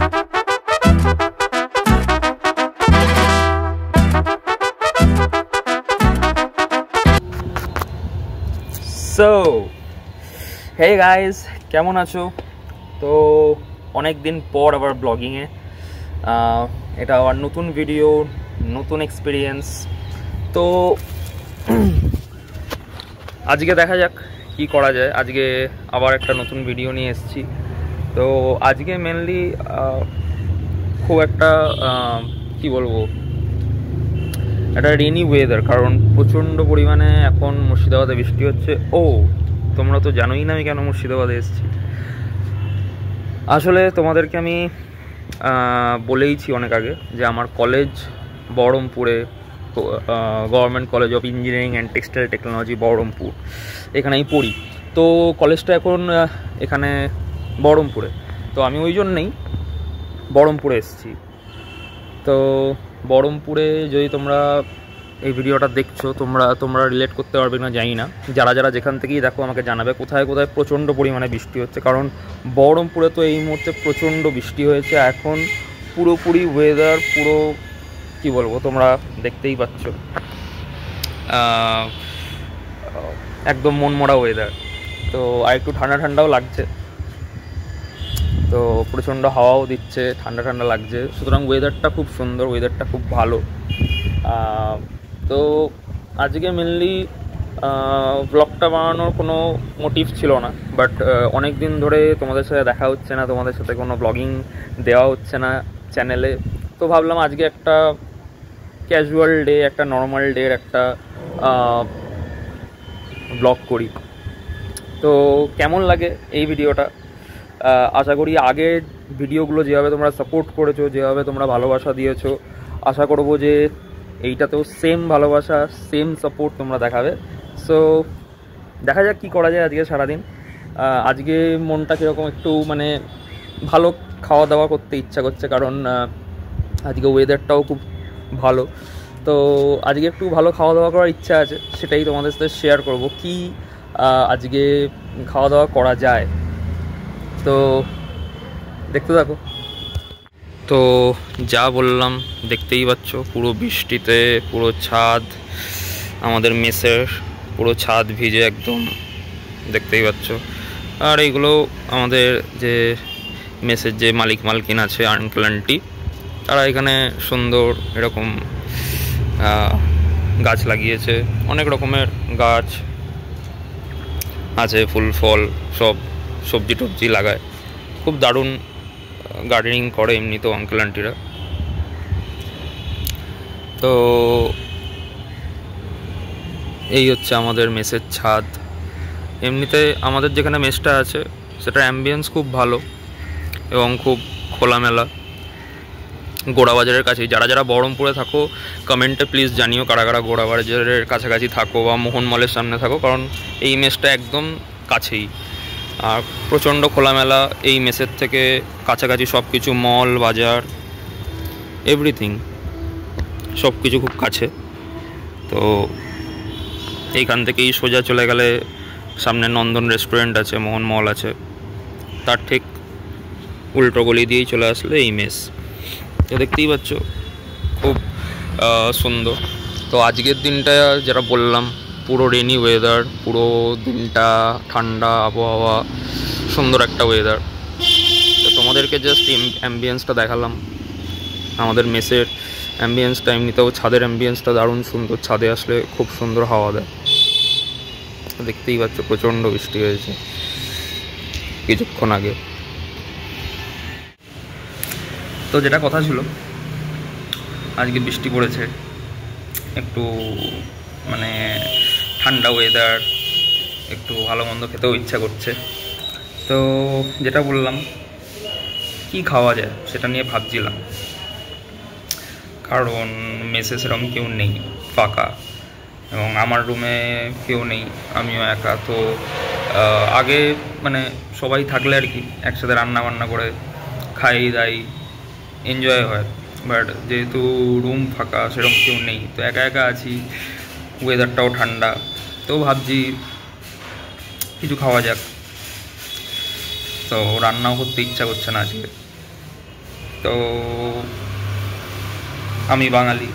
So hey guys, কেমন আছো? তো অনেক দিন পর আবার ব্লগিংয়ে, এটা আবার নতুন ভিডিও, নতুন এক্সপিরিয়েন্স। তো আজকে দেখা যাক কি করা যায়। আজকে আবার একটা নতুন ভিডিও নিয়ে এসেছি। তো আজকে মেনলি খুব একটা কি বলবো, একটা রেনি ওয়েদার, কারণ প্রচণ্ড পরিমাণে এখন মুর্শিদাবাদে বৃষ্টি হচ্ছে। ও তোমরা তো জানোই না আমি কেন মুর্শিদাবাদে এসেছি। আসলে তোমাদেরকে আমি বলেইছি অনেক আগে যে আমার কলেজ বহরমপুরে, government college of engineering and textile technology Baharampur, এখানে আমি পড়ি। তো কলেজটা এখন এখানে বহরমপুরে, তো আমি ওই জন্যেই বহরমপুরে এসেছি। তো বহরমপুরে যদি তোমরা এই ভিডিওটা দেখছো, তোমরা রিলেট করতে পারবে না জানি না। যারা যেখান থেকেই দেখো আমাকে জানাবে কোথায় কোথায় প্রচণ্ড পরিমাণে বৃষ্টি হচ্ছে, কারণ বহরমপুরে তো এই মুহূর্তে প্রচণ্ড বৃষ্টি হয়েছে। এখন পুরোপুরি ওয়েদার পুরো কি বলবো, তোমরা দেখতেই পাচ্ছ, একদম মনমরা ওয়েদার। তো আর একটু ঠান্ডা ঠান্ডাও লাগছে, তো প্রচণ্ড হাওয়াও দিচ্ছে, ঠান্ডা ঠান্ডা লাগছে। সুতরাং ওয়েদারটা খুব সুন্দর, ওয়েদারটা খুব ভালো। তো আজকে মেনলি ব্লগটা বানানোর কোনো মোটিভ ছিল না, বাট অনেক দিন ধরে তোমাদের সাথে দেখা হচ্ছে না, তোমাদের সাথে কোনো ব্লগিং দেওয়া হচ্ছে না চ্যানেলে। তো ভাবলাম আজকে একটা ক্যাজুয়াল ডে, একটা নর্মাল ডের একটা ব্লগ করি। তো কেমন লাগে এই ভিডিওটা? আশা করি আগের ভিডিওগুলো যেভাবে তোমরা সাপোর্ট করেছো, যেভাবে তোমরা ভালোবাসা দিয়েছো, আশা করবো যে এইটাতেও সেম ভালোবাসা, সেম সাপোর্ট তোমরা দেখাবে। সো দেখা যাক কী করা যায় আজকে সারাদিন। আজকে মনটা কীরকম, একটু মানে ভালো খাওয়া দাওয়া করতে ইচ্ছা করছে, কারণ আজকে ওয়েদারটাও খুব ভালো। তো আজকে একটু ভালো খাওয়া দাওয়া করার ইচ্ছা আছে, সেটাই তোমাদের সাথে শেয়ার করব কি আজকে খাওয়া দাওয়া করা যায়। তো দেখতে থাকো। তো যা বললাম দেখতেই পাচ্ছ, পুরো বৃষ্টিতে পুরো ছাদ, আমাদের মেসের পুরো ছাদ ভিজে একদম, দেখতেই পাচ্ছ। আর এইগুলো আমাদের যে মেসের যে মালিকান আছে, আঙ্কেল আন্টি, তারা এখানে সুন্দর এরকম গাছ লাগিয়েছে, অনেক রকমের গাছ আছে, ফুল ফল সব, সবজি টবজি লাগায়, খুব দারুণ গার্ডেনিং করে এমনি তো আঙ্কেল আন্টিরা। তো এই হচ্ছে আমাদের মেসের ছাদ। এমনিতে আমাদের যেখানে মেসটা আছে সেটার অ্যাম্বিয়েন্স খুব ভালো এবং খুব খোলামেলা, গোড়াবাজারের কাছেই। যারা বহরমপুরে থাকো কমেন্টে প্লিজ জানিও কারা কারা গোড়াবাজারের কাছাকাছি থাকো বা মোহন মলের সামনে থাকো, কারণ এই মেসটা একদম কাছেই। আর প্রচণ্ড খোলামেলা, এই মেসের থেকে কাছাকাছি সব কিছু, মল, বাজার, এভরিথিং সব কিছু খুব কাছে। তো এইখান থেকেই সোজা চলে গেলে সামনে নন্দন রেস্টুরেন্ট আছে, মোহন মল আছে, তার ঠিক উল্টো গলি দিয়েই চলে আসলে এই মেস। তো দেখতেই পাচ্ছ খুব সুন্দর। তো আজকের দিনটা যারা বললাম পুরো রেনি ওয়েদার, পুরো দিনটা ঠান্ডা আবহাওয়া, সুন্দর একটা ওয়েদার। তো তোমাদেরকে জাস্ট অ্যাম্বিয়েন্সটা দেখালাম, আমাদের মেসের অ্যাম্বিয়েন্সটা। এমনিতেও ছাদের অ্যাম্বিয়েন্সটা দারুণ সুন্দর, ছাদে আসলে খুব সুন্দর হাওয়া দেয়। দেখতেই পাচ্ছ প্রচণ্ড বৃষ্টি হয়েছে কিছুক্ষণ আগে। তো যেটা কথা ছিল, আজকে বৃষ্টি পড়েছে, একটু মানে ঠান্ডা ওয়েদার, একটু ভালো মন্দ খেতেও ইচ্ছা করছে। তো যেটা বললাম কি খাওয়া যায় সেটা নিয়ে ভাবছিলাম, কারণ মেসে সেরকম কেউ নেই, ফাঁকা, এবং আমার রুমে কেউ নেই, আমিও একা। তো আগে মানে সবাই থাকলে আর কি একসাথে রান্না বান্না করে খাই দাই, এনজয় হয়। বাট যেহেতু রুম ফাঁকা, সেরকম কেউ নেই, তো একা একা আছি, ওয়েদারটাও ঠান্ডা। তো ভাবছি কিছু খাওয়া যাক। তো রান্নাও করতে ইচ্ছা করছে না আজকে। তো আমি বাঙালি,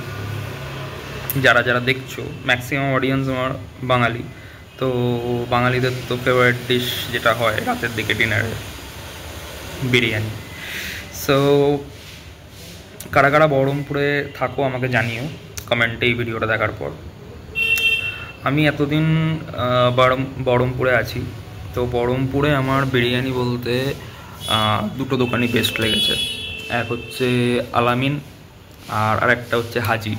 যারা যারা দেখছো ম্যাক্সিমাম অডিয়েন্স আমার বাঙালি, তো বাঙালিদের তো ফেভারিট ডিশ যেটা হয় রাতের দিকে ডিনারে, বিরিয়ানি। সো কারা কারা বহরমপুরে থাকো আমাকে জানিও কমেন্টে এই ভিডিওটা দেখার পর। আমি এতদিন বহরমপুরে আছি, তো বহরমপুরে আমার বিরিয়ানি বলতে দুটো দোকানই বেস্ট লেগেছে। এক হচ্ছে আলামিন আর আরেকটা হচ্ছে হাজি।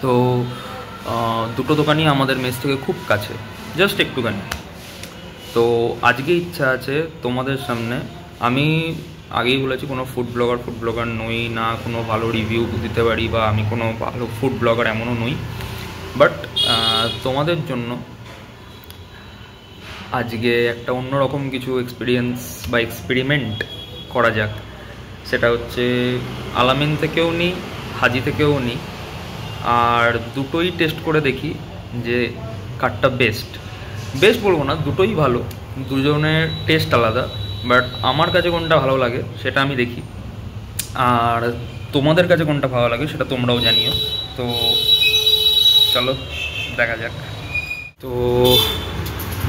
তো দুটো দোকানই আমাদের মেস থেকে খুব কাছে, জাস্ট একটুখানি। তো আজকে ইচ্ছা আছে তোমাদের সামনে, আমি আগেই বলেছি কোনো ফুড ব্লগার নই না, কোনো ভালো রিভিউ দিতে পারি বা আমি কোনো ভালো ফুড ব্লগার এমনও নই, বাট তোমাদের জন্য আজকে একটা অন্যরকম কিছু এক্সপিরিয়েন্স বা এক্সপেরিমেন্ট করা যাক। সেটা হচ্ছে আলামিন থেকেও নিই, হাজি থেকেও নিই, আর দুটোই টেস্ট করে দেখি যে কারটা বেস্ট বলবো না, দুটোই ভালো, দুজনের টেস্ট আলাদা, বাট আমার কাছে কোনটা ভালো লাগে সেটা আমি দেখি, আর তোমাদের কাছে কোনটা ভালো লাগে সেটা তোমরাও জানিও। তো চলো দেখা যাক। তো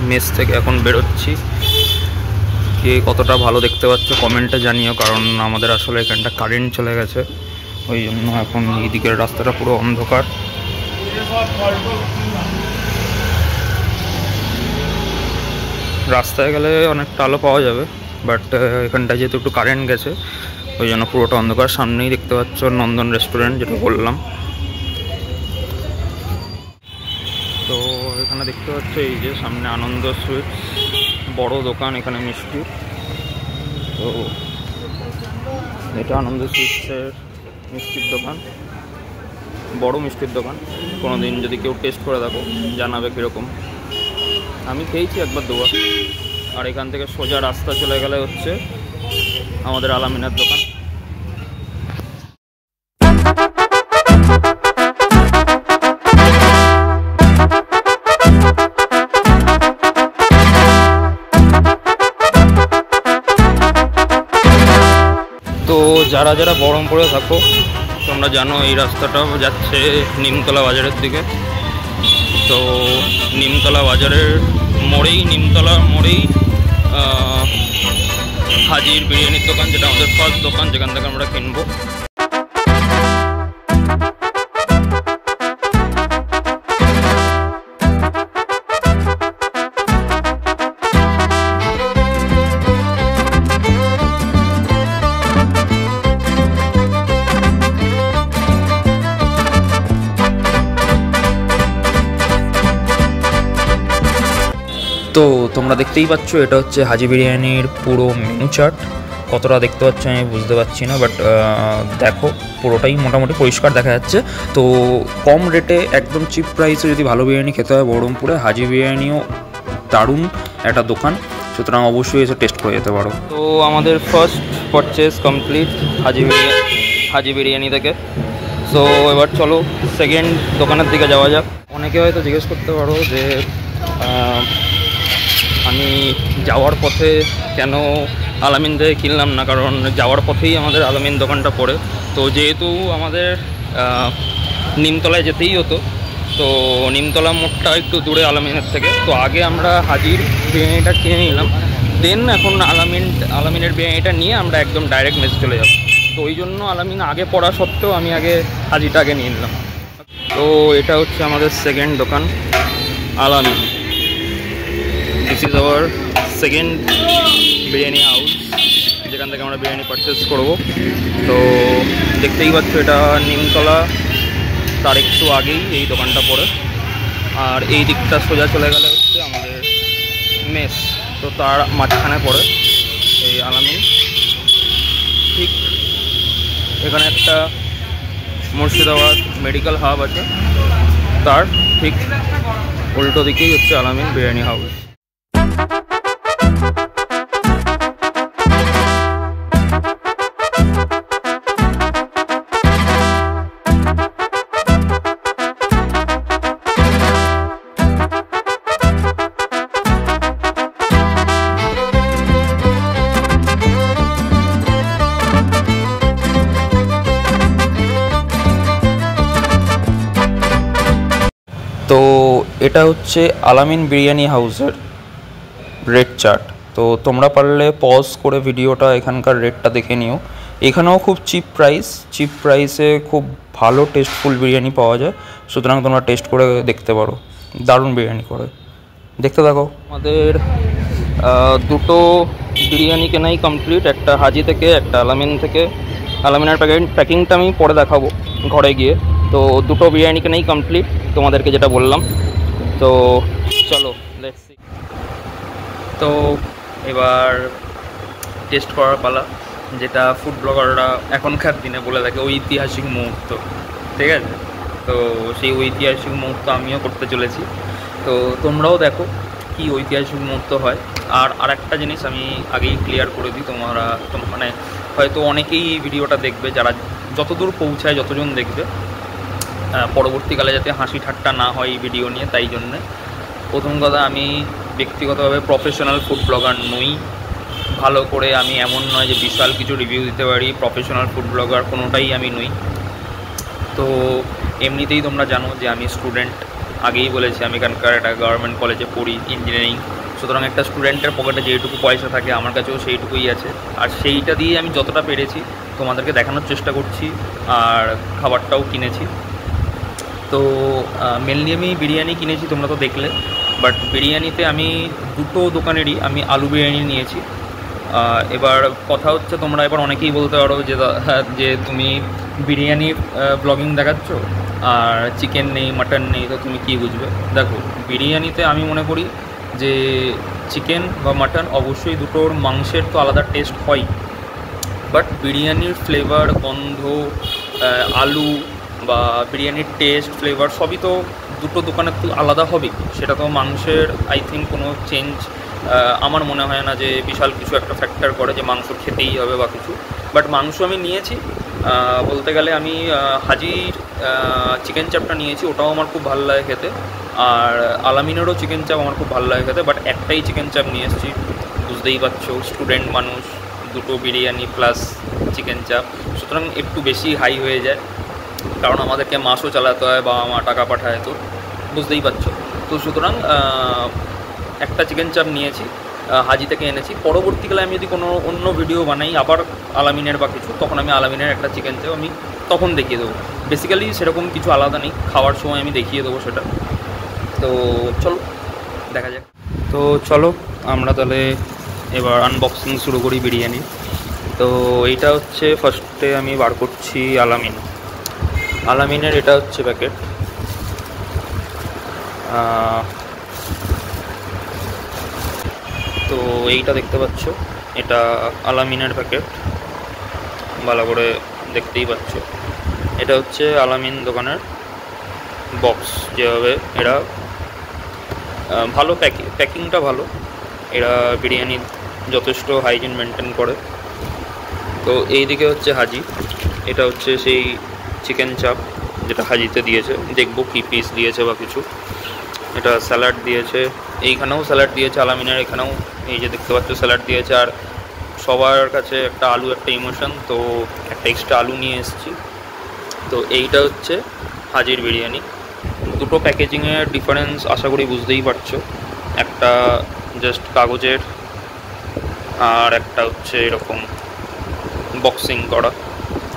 মেস থেকে এখন বেরোচ্ছি, কে কতটা ভালো দেখতে পাচ্ছ কমেন্টে জানিও, কারণ আমাদের আসলে এখানটা কারেন্ট চলে গেছে, ওই জন্য এখন এই দিকের রাস্তাটা পুরো অন্ধকার। রাস্তায় গেলে অনেকটা আলো পাওয়া যাবে, বাট এখানটা যেহেতু একটু কারেন্ট গেছে ওই জন্য পুরোটা অন্ধকার। সামনেই দেখতে পাচ্ছ নন্দন রেস্টুরেন্ট, যেটা বললাম। তো এখানে দেখতে পাচ্ছ এই যে সামনে আনন্দ সুইটস, বড় দোকান এখানে মিষ্টি। তো এটা আনন্দ সুইটসের মিষ্টির দোকান, বড় মিষ্টির দোকান। কোনো দিন যদি কেউ টেস্ট করে দেখো জানাবে কীরকম। আমি খেয়েছি একবার দুবার। আর এখান থেকে সোজা রাস্তা চলে গেলে হচ্ছে আমাদের আলামিনের দোকান। তো যারা যারা বহরমপুরে থাকো তোমরা জানো এই রাস্তাটা যাচ্ছে নিমতলা বাজারের দিকে। তো নিমতলা বাজারের নিমতলা মোড়েই হাজির বিরিয়ানির দোকান, যেটা আমাদের ফার্স্ট দোকান, যেখান থেকে আমরা কিনবো। তো তোমরা দেখতেই পাচ্ছ এটা হচ্ছে হাজি বিরিয়ানির পুরো মেনু চার্ট। কতটা দেখতে পাচ্ছ আমি বুঝতে পারছি না, বাট দেখো পুরোটাই মোটামুটি পরিষ্কার দেখা যাচ্ছে। তো কম রেটে একদম চিপ প্রাইসে যদি ভালো বিরিয়ানি খেতে হয় বহরমপুরে, হাজি বিরিয়ানিও দারুণ একটা দোকান, সুতরাং অবশ্যই এসে টেস্ট করে যেতে পারো। তো আমাদের ফার্স্ট পারচেস কমপ্লিট হাজি বিরিয়ানি থেকে। সো এবার চলো সেকেন্ড দোকানের দিকে যাওয়া যাক। অনেকে হয়তো জিজ্ঞেস করতে পারো যে আমি যাওয়ার পথে কেন আলামিন থেকে কিনলাম না, কারণ যাওয়ার পথেই আমাদের আলামিন দোকানটা পড়ে। তো যেহেতু আমাদের নিমতলায় যেতেই হতো, তো নিমতলা মোড়টা একটু দূরে আলামিনের থেকে, তো আগে আমরা হাজির বিরিয়ানিটা কিনে নিলাম, দেন এখন আলামিনের বিরিয়ানিটা নিয়ে আমরা একদম ডাইরেক্ট মেস চলে যাব। তো ওই জন্য আলামিন আগে পড়া সত্ত্বেও আমি আগে হাজিটা আগে নিয়ে নিলাম। তো এটা হচ্ছে আমাদের সেকেন্ড দোকান আলামিন। This is our second biryani house, যেখান থেকে আমরা বিরিয়ানি পারচেস করব। তো দেখতেই পাচ্ছ এটা নিমতলা, তার একটু আগেই এই দোকানটা পড়ে। আর এই দিকটা সোজা চলে গেলে হচ্ছে আমাদের মেস, তো তার মাঝখানে পড়ে এই আলামিন। ঠিক এখানে একটা মুর্শিদাবাদ মেডিকেল হাব আছে, তার ঠিক উল্টো দিকেই হচ্ছে আলামিন বিরিয়ানি হাউস। তো এটা হচ্ছে আলামিন বিরিয়ানি হাউসের রেট চার্ট। তো তোমরা পারলে পজ করে ভিডিওটা এখানকার রেটটা দেখে নিও। এখানেও খুব চিপ প্রাইসে খুব ভালো টেস্টফুল বিরিয়ানি পাওয়া যায়, সুতরাং তোমরা টেস্ট করে দেখতে পারো। দারুণ বিরিয়ানি করে, দেখতে থাকো। আমাদের দুটো বিরিয়ানি কেনাই কমপ্লিট, একটা হাজি থেকে, একটা আলামিন থেকে। আলামিনের প্যাকিংটা আমি পরে দেখাবো ঘরে গিয়ে। তো দুটো বিরিয়ানি কেনাই কমপ্লিট, তোমাদেরকে যেটা বললাম। তো চলো লেটস সি। তো এবার টেস্ট করার পালা, যেটা ফুড ব্লগাররা এখনকার দিনে বলে থাকে ঐতিহাসিক মুহূর্ত, ঠিক আছে? তো সেই ঐতিহাসিক মুহূর্ত আমিও করতে চলেছি। তো তোমরাও দেখো কি ঐতিহাসিক মুহূর্ত হয়। আর একটা জিনিস আমি আগেই ক্লিয়ার করে দিই, মানে হয়তো অনেকেই ভিডিওটা দেখবে, যারা যতদূর পৌঁছায়, যতজন দেখবে, পরবর্তীকালে যাতে হাসি ঠাট্টা না হয় এই ভিডিও নিয়ে, তাই জন্যে প্রথম কথা, আমি ব্যক্তিগতভাবে প্রফেশনাল ফুড ব্লগার নই। ভালো করে আমি এমন নয় যে বিশাল কিছু রিভিউ দিতে পারি, প্রফেশনাল ফুড ব্লগার কোনোটাই আমি নই। তো এমনিতেই তোমরা জানো যে আমি স্টুডেন্ট, আগেই বলেছি আমি এখানকার একটা গভর্নমেন্ট কলেজে পড়ি ইঞ্জিনিয়ারিং। সুতরাং একটা স্টুডেন্টের পকেটে যেইটুকু পয়সা থাকে আমার কাছেও সেইটুকুই আছে, আর সেইটা দিয়ে আমি যতটা পেরেছি তোমাদেরকে দেখানোর চেষ্টা করছি, আর খাবারটাও কিনেছি। তো মেনলি আমি বিরিয়ানি কিনেছি, তোমরা তো দেখলে। বাট বিরিয়ানিতে আমি দুটো দোকানেরই আমি আলু বিরিয়ানি নিয়েছি। এবার কথা হচ্ছে, তোমরা এবার অনেকেই বলতে পারো যে তুমি বিরিয়ানি ব্লগিং দেখাচ্ছ আর চিকেন নেই, মাটন নেই, তো তুমি কী বুঝবে? দেখো, বিরিয়ানিতে আমি মনে করি যে চিকেন বা মাটন অবশ্যই দুটোর মাংসের তো আলাদা টেস্ট হয়, বাট বিরিয়ানির ফ্লেভার, গন্ধ, আলু বা বিরিয়ানির টেস্ট, ফ্লেভার সবই তো দুটো দোকানের তো আলাদা হবে। সেটা তো মাংসের আই থিঙ্ক কোনো চেঞ্জ আমার মনে হয় না যে বিশাল কিছু একটা ফ্যাক্টর করে যে মাংস খেতেই হবে বা কিছু। বাট মাংস আমি নিয়েছি, বলতে গেলে আমি হাজির চিকেন চাপটা নিয়েছি, ওটাও আমার খুব ভালো লাগে খেতে। আর আলামিনেরও চিকেন চাপ আমার খুব ভালো লাগে খেতে, বাট একটাই চিকেন চাপ নিয়ে এসেছি। বুঝতেই পারছো, স্টুডেন্ট মানুষ, দুটো বিরিয়ানি প্লাস চিকেন চাপ, সুতরাং একটু বেশি হাই হয়ে যায়, কারণ আমাদেরকে মাসও চালাতে হয়, বাবা মা টাকা পাঠায়, তো বুঝতেই পারছো। তো সুতরাং একটা চিকেন চাপ নিয়েছি, হাজি থেকে এনেছি। পরবর্তীকালে আমি যদি কোনো অন্য ভিডিও বানাই আবার আলামিনের বা কিছু, তখন আমি আলামিনের একটা চিকেন চাপ আমি তখন দেখিয়ে দেবো। বেসিক্যালি সেরকম কিছু আলাদা নেই, খাওয়ার সময় আমি দেখিয়ে দেবো সেটা। তো চলো দেখা যাক। তো চলো আমরা তাহলে এবার আনবক্সিং শুরু করি বিরিয়ানি। তো এইটা হচ্ছে ফার্স্টে আমি বার করছি আলামিনের এটা হচ্ছে প্যাকেট। তো এইটা দেখতে পাচ্ছ, এটা আলামিনের প্যাকেট, ভালো করে দেখতেই পাচ্ছ। এটা হচ্ছে আলামিন দোকানের বক্স, যেভাবে এরা ভালো প্যাকিংটা ভালো, এরা বিরিয়ানি যথেষ্ট হাইজিন মেনটেন করে। তো এই দিকে হচ্ছে হাজি, এটা হচ্ছে সেই চিকেন চাপ যেটা হাজিতে দিয়েছে, দেখবো কী পিস দিয়েছে বা কিছু। এটা স্যালাড দিয়েছে, এইখানেও স্যালাড দিয়েছে আলামিনের, এখানেও এই যে দেখতে পাচ্ছ স্যালাড দিয়েছে। আর সবার কাছে একটা আলু একটা ইমোশন, তো একটা এক্সট্রা আলু নিয়ে এসেছি। তো এইটা হচ্ছে হাজির বিরিয়ানি। দুটো প্যাকেজিংয়ের ডিফারেন্স আশা করি বুঝতেই পারছো, একটা জাস্ট কাগজের আর একটা হচ্ছে এরকম বক্সিং করা।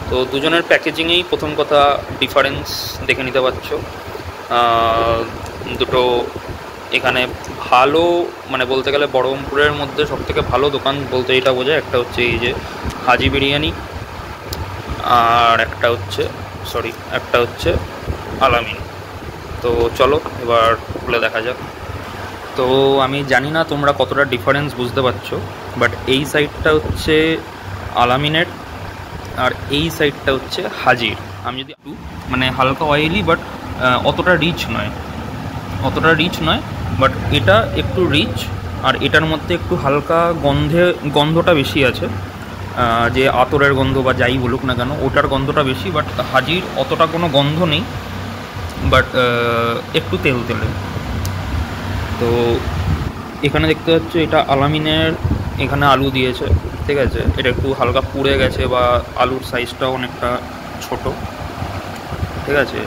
তো দুজনের প্যাকেজিংয়েই প্রথম কথা ডিফারেন্স দেখে নিতে পারছো। দুটো এখানে ভালো, মানে বলতে গেলে বহরমপুরের মধ্যে সবথেকে ভালো দোকান বলতে এটা বোঝায়, একটা হচ্ছে এই যে হাজি বিরিয়ানি, আর একটা হচ্ছে আলামিন। তো চলো এবার খুলে দেখা যাক। তো আমি জানি না তোমরা কতটা ডিফারেন্স বুঝতে পারছো, বাট এই সাইডটা হচ্ছে আলামিনের আর এই সাইডটা হচ্ছে হাজির। আমি যদি মানে হালকা অয়েলি, বাট অতটা রিচ নয়, বাট এটা একটু রিচ, আর এটার মধ্যে একটু হালকা গন্ধটা বেশি আছে, যে আতরের গন্ধ বা যাই বলুক না কেন, ওটার গন্ধটা বেশি। বাট হাজির অতটা কোনো গন্ধ নেই, বাট একটু তেলে। তো এখানে দেখতে পাচ্ছ এটা আলামিনের, এখানে আলু দিয়েছে, ঠিক আছে? এটা একটু হালকা পুড়ে গেছে বা আলুর সাইজটাও অনেকটা ছোট, ঠিক আছে?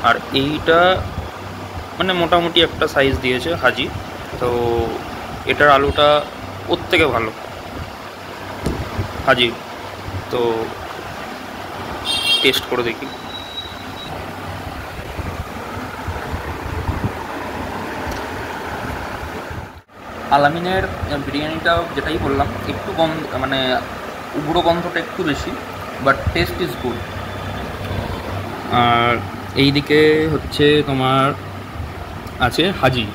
আর এইটা মানে মোটামুটি একটা সাইজ দিয়েছে হাজি। তো এটার আলুটা ওর থেকে ভালো হাজি। তো টেস্ট করে দেখি। আলামিনের বিরিয়ানিটা যেটাই বললাম, একটু গন্ধ মানে উগ্র গন্ধটা একটু বেশি, বাট টেস্ট ইজ গুড। আর এইদিকে হচ্ছে তোমার আছে হাজি।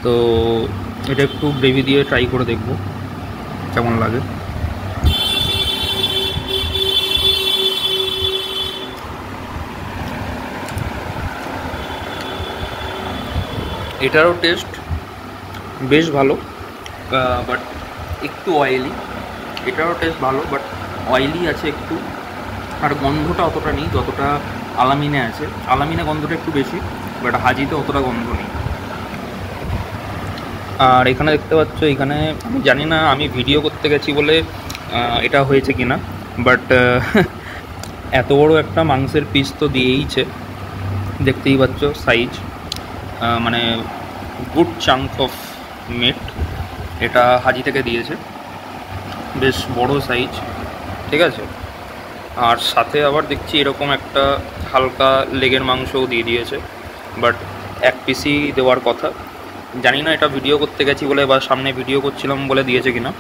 তো এটা একটু গ্রেভি দিয়ে ট্রাই করে দেখব কেমন লাগে। এটারও টেস্ট বেশ ভালো, বাট একটু অয়েলি। এটারও টেস্ট ভালো, বাট অয়েলি আছে একটু। আর গন্ধটা অতটা নেই যতটা আলামিনে আছে। আলামিনে গন্ধটা একটু বেশি, বাট হাজিতে অতটা গন্ধ নেই। আর এখানে দেখতে পাচ্ছ, এখানে আমি জানি না আমি ভিডিও করতে গেছি বলে এটা হয়েছে কি না, বাট এত বড় একটা মাংসের পিস তো দিয়েইছে, দেখতেই পাচ্ছ সাইজ, মানে গুড চাঙ্ক অফ মিট এটা হাজি থেকে দিয়েছে, বেশ বড় সাইজ, ঠিক আছে। আর সাথে আবার দেখছি এরকম একটা হালকা লেগের মাংসও দিয়ে দিয়েছে, বাট এক পিসই দেওয়ার কথা। জানি না এটা ভিডিও করতে গেছি বলে বা সামনে ভিডিও করছিলাম বলে দিয়েছে কিনা,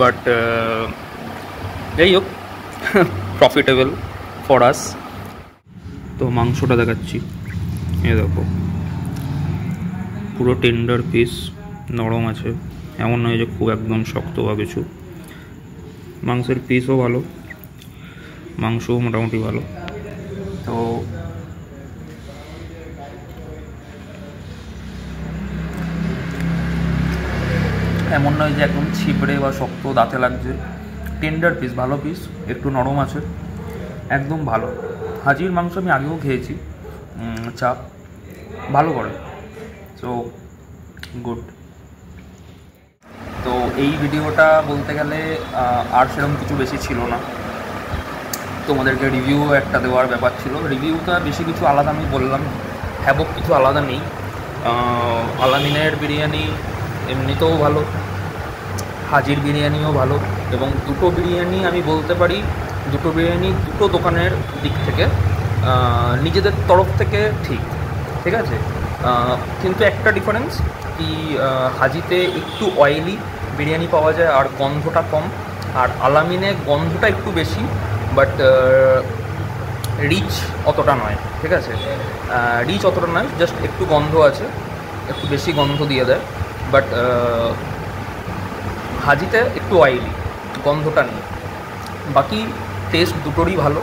বাট যাই হোক, প্রফিটেবল ফর আস। তো মাংসটা দেখাচ্ছি, এ দেখো পুরো টেন্ডার পিস, নরম আছে, এমন নয় যে খুব একদম শক্ত বা কিছু। মাংসের পিসও ভালো, মাংসও মোটামুটি ভালো। তো এমন নয় যে একদম ছিপড়ে বা শক্ত দাঁতে লাগছে, টেন্ডার পিস, ভালো পিস, একটু নরম আছে, একদম ভালো। হাজির মাংস আমি আগেও খেয়েছি, চাপ ভালো করে, সো গুড। তো এই ভিডিওটা বলতে গেলে আর সেরকম কিছু বেশি ছিল না, তোমাদেরকে রিভিউ একটা দেওয়ার ব্যাপার ছিল। রিভিউটা বেশি কিছু আলাদা আমি বললাম, হ্যাবক কিছু আলাদা নেই। আলামিনের বিরিয়ানি এমনিতেও ভালো, হাজির বিরিয়ানিও ভালো, এবং দুটো বিরিয়ানি আমি বলতে পারি, দুটো বিরিয়ানি দুটো দোকানের দিক থেকে নিজেদের তরফ থেকে ঠিক, ঠিক আছে। কিন্তু একটা ডিফারেন্স কি, হাজিতে একটু অয়েলি বিরিয়ানি পাওয়া যায় আর গন্ধটা কম, আর আলামিনে গন্ধটা একটু বেশি, বাট রিচ অতটা নয়, ঠিক আছে। রিচ অতটা নয়, জাস্ট একটু গন্ধ আছে, একটু বেশি গন্ধ দিয়ে দেয়, বাট হাজিতে একটু অয়েলি, গন্ধটা নেই। বাকি টেস্ট দুটোরই ভালো,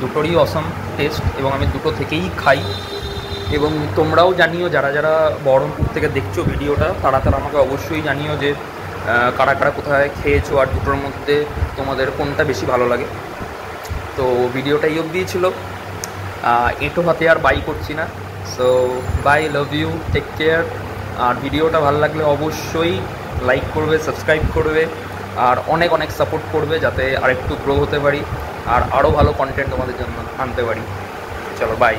দুটোরই অসাম টেস্ট, এবং আমি দুটো থেকেই খাই। এবং তোমরাও জানিও, যারা যারা বহরমপুর থেকে দেখছো ভিডিওটা, তারা তারা আমাকে অবশ্যই জানিও যে কারা কারা কোথায় খেয়েছো আর দুটোর মধ্যে তোমাদের কোনটা বেশি ভালো লাগে। তো ভিডিওটা এই অবধি ছিল, এঁটো হাতে আর বাই করছি না। So bye, love you, take care. আর ভিডিওটা ভালো লাগলে অবশ্যই লাইক করবে, সাবস্ক্রাইব করবে, আর অনেক অনেক সাপোর্ট করবে, যাতে আরেকটু গ্রো হতে পারি আর আরও ভালো কন্টেন্ট তোমাদের জন্য আনতে পারি। চলো বাই।